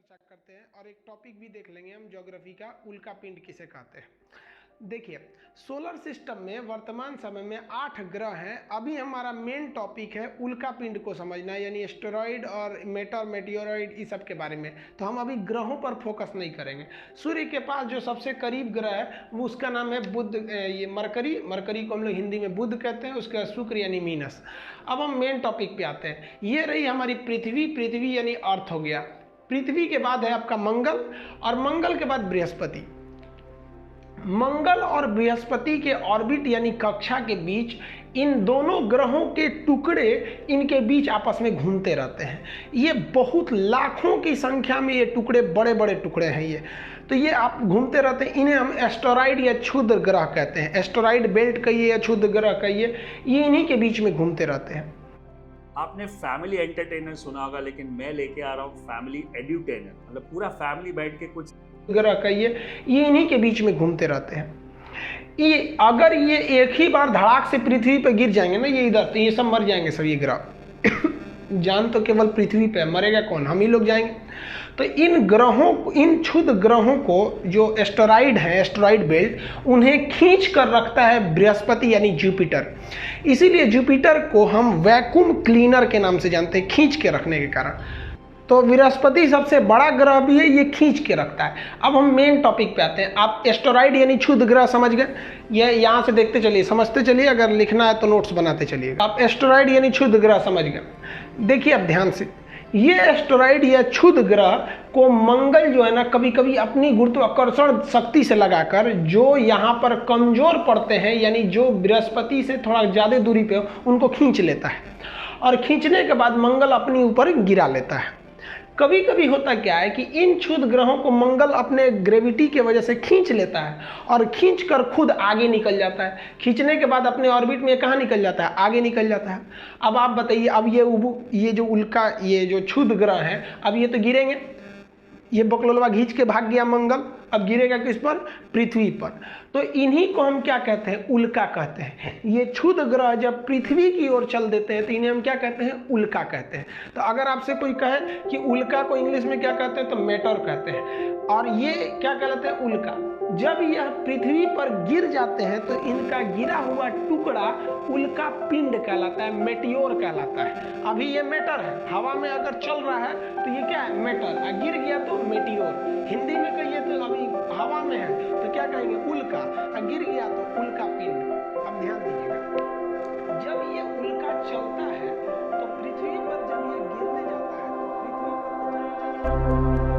चर्चा करते हैं और एक टॉपिक भी देख लेंगे हम ज्योग्राफी का, उल्का पिंड किसे कहते हैं। देखिए, सोलर सिस्टम में वर्तमान समय में 8 ग्रह हैं। अभी हमारा मेन टॉपिक है उल्का पिंड को समझना, यानी एस्टेरॉइड और मेटेओरॉइड इस सब के बारे में। तो हम अभी ग्रहों पर फोकस नहीं करेंगे। सूर्य के पास जो सबसे करीब ग्रह है वो उसका नाम है बुध, ये मरकरी को हम लोग हिंदी में बुध कहते हैं, उसका शुक्र यानी मीनस। अब हम मेन टॉपिक पे आते हैं। ये रही हमारी पृथ्वी यानी अर्थ हो गया। पृथ्वी के बाद है आपका मंगल, और मंगल के बाद बृहस्पति। मंगल और बृहस्पति के ऑर्बिट यानी कक्षा के बीच इन दोनों ग्रहों के टुकड़े इनके बीच आपस में घूमते रहते हैं। ये बहुत लाखों की संख्या में ये टुकड़े, बड़े बड़े टुकड़े हैं ये। तो ये आप घूमते रहते हैं, इन्हें हम एस्टेरॉइड या क्षुद्र ग्रह कहते हैं। एस्टेरॉइड बेल्ट कहिए या क्षुद्र ग्रह कहिए, ये इन्हीं के बीच में घूमते रहते हैं। आपने फैमिली एंटरटेनर सुना होगा, लेकिन मैं लेके आ रहा हूँ फैमिली एड्यूटेनर। मतलब पूरा फैमिली बैठ के कुछ ग्रह कहिए, ये इन्हीं के बीच में घूमते रहते हैं। ये अगर ये एक ही बार धड़ाक से पृथ्वी पे गिर जाएंगे ना, ये इधर, तो ये सब मर जाएंगे सब ये ग्रह। जान तो केवल पृथ्वी पे, मरेगा कौन? हम ही लोग जाएंगे। तो इन ग्रहों को, इन क्षुद्र ग्रहों को जो एस्टेरॉइड है, एस्टेरॉइड बेल्ट, उन्हें खींच कर रखता है बृहस्पति यानी जुपिटर। इसीलिए जुपिटर को हम वैक्यूम क्लीनर के नाम से जानते हैं, खींच के रखने के कारण। तो बृहस्पति सबसे बड़ा ग्रह भी है, ये खींच के रखता है। अब हम मेन टॉपिक पे आते हैं। आप एस्टेरॉइड यानी क्षुद्र ग्रह समझ गए, ये यहाँ से देखते चलिए, समझते चलिए, अगर लिखना है तो नोट्स बनाते चलिए। आप एस्टेरॉइड यानी क्षुद्र ग्रह समझ गए। देखिए अब ध्यान से, ये एस्टेरॉइड या क्षुद्र ग्रह को मंगल जो है ना, कभी कभी अपनी गुरुत्वाकर्षण शक्ति से लगाकर जो यहाँ पर कमजोर पड़ते हैं, यानी जो बृहस्पति से थोड़ा ज़्यादा दूरी पे, उनको खींच लेता है। और खींचने के बाद मंगल अपने ऊपर गिरा लेता है। कभी कभी होता क्या है कि इन क्षुद्र ग्रहों को मंगल अपने ग्रेविटी की वजह से खींच लेता है और खींच कर खुद आगे निकल जाता है। खींचने के बाद अपने ऑर्बिट में कहाँ निकल जाता है? आगे निकल जाता है। अब आप बताइए, अब ये जो उल्का, ये जो क्षुद्र ग्रह है, अब ये तो गिरेंगे। ये बकलोलवा खींच के भाग गया मंगल, अब गिरेगा किस पर? पृथ्वी पर। तो इन्हीं को हम क्या कहते हैं? उल्का कहते हैं। ये क्षुद्र ग्रह जब पृथ्वी की ओर चल देते हैं तो इन्हें हम क्या कहते हैं? उल्का कहते हैं। तो अगर आपसे कोई कहे कि उल्का को इंग्लिश में क्या कहते हैं, तो मेटर कहते हैं। और ये क्या कहलाते हैं? उल्का। जब यह पृथ्वी पर गिर जाते हैं तो इनका गिरा हुआ टुकड़ा उल्का पिंड कहलाता है, मेटियोर कहलाता है। अभी ये मेटर है, हवा में अगर चल रहा है तो ये क्या है? मेटर। गिर गया तो मेटियोर। हिंदी में कहिए तो अभी हवा में है तो क्या कहेंगे? उल्का। गिर गया तो उल्का पिंड। अब ध्यान दीजिएगा, जब ये उल्का चलता है तो पृथ्वी पर जब ये गिरने जाता है तो पृथ्वी पर